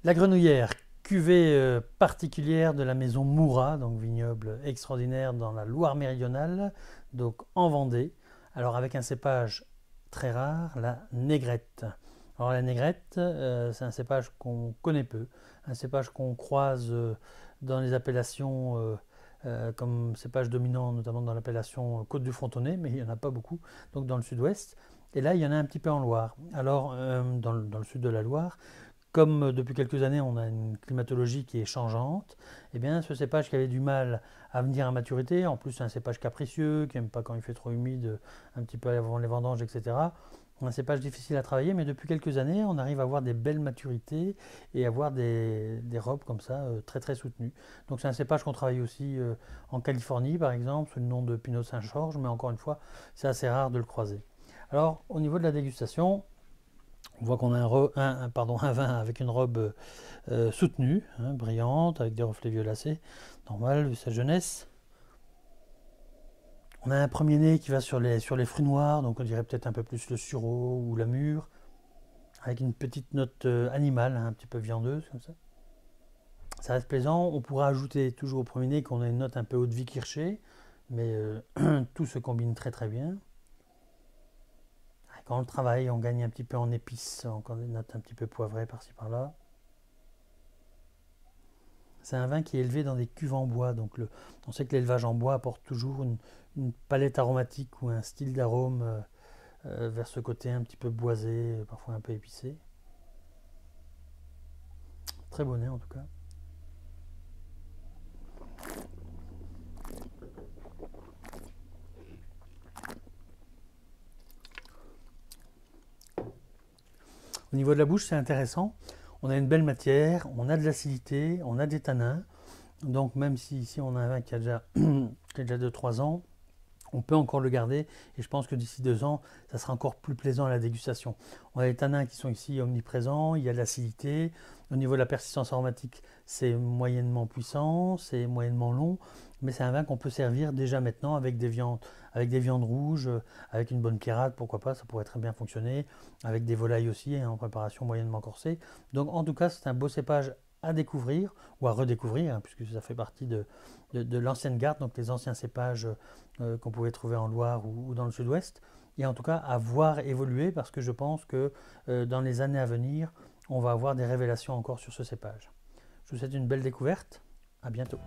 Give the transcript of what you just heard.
La Grenouillère, cuvée particulière de la maison Moura, donc vignoble extraordinaire dans la Loire méridionale, donc en Vendée. Alors avec un cépage très rare, la Négrette. Alors la Négrette, c'est un cépage qu'on connaît peu, un cépage qu'on croise dans les appellations comme cépage dominant, notamment dans l'appellation Côte du Frontonnet, mais il n'y en a pas beaucoup, donc dans le sud-ouest. Et là, il y en a un petit peu en Loire. Alors, dans le sud de la Loire, comme depuis quelques années on a une climatologie qui est changeante, eh bien ce cépage qui avait du mal à venir à maturité, en plus c'est un cépage capricieux, qui n'aime pas quand il fait trop humide, un petit peu avant les vendanges, etc. Un cépage difficile à travailler, mais depuis quelques années on arrive à avoir des belles maturités et à avoir des robes comme ça très très soutenues. Donc c'est un cépage qu'on travaille aussi en Californie par exemple, sous le nom de Pinot Saint-Georges, mais encore une fois c'est assez rare de le croiser. Alors au niveau de la dégustation, on voit qu'on a un vin avec une robe soutenue, hein, brillante, avec des reflets violacés, normal, vu sa jeunesse. On a un premier nez qui va sur les fruits noirs, donc on dirait peut-être un peu plus le sureau ou la mûre, avec une petite note animale, hein, un petit peu viandeuse, comme ça. Ça reste plaisant. On pourra ajouter toujours au premier nez qu'on a une note un peu haut de vie kirschée, mais tout se combine très très bien. Quand on le travaille, on gagne un petit peu en épices, encore des notes un petit peu poivrées par-ci par-là. C'est un vin qui est élevé dans des cuves en bois, donc on sait que l'élevage en bois apporte toujours une palette aromatique ou un style d'arôme vers ce côté un petit peu boisé, parfois un peu épicé. Très bonnet en tout cas. Au niveau de la bouche, c'est intéressant. On a une belle matière, on a de l'acidité, on a des tanins. Donc même si ici on a un vin qui a déjà, qui a déjà 2-3 ans, on peut encore le garder et je pense que d'ici 2 ans, ça sera encore plus plaisant à la dégustation. On a les tanins qui sont ici omniprésents, il y a de l'acidité. Au niveau de la persistance aromatique, c'est moyennement puissant, c'est moyennement long, mais c'est un vin qu'on peut servir déjà maintenant avec des viandes rouges, avec une bonne pierrade, pourquoi pas, ça pourrait très bien fonctionner, avec des volailles aussi, hein, en préparation moyennement corsée. Donc en tout cas, c'est un beau cépage à découvrir ou à redécouvrir, hein, puisque ça fait partie de l'ancienne garde, donc les anciens cépages qu'on pouvait trouver en Loire ou dans le sud-ouest, et en tout cas à voir évoluer parce que je pense que dans les années à venir, on va avoir des révélations encore sur ce cépage. Je vous souhaite une belle découverte, à bientôt.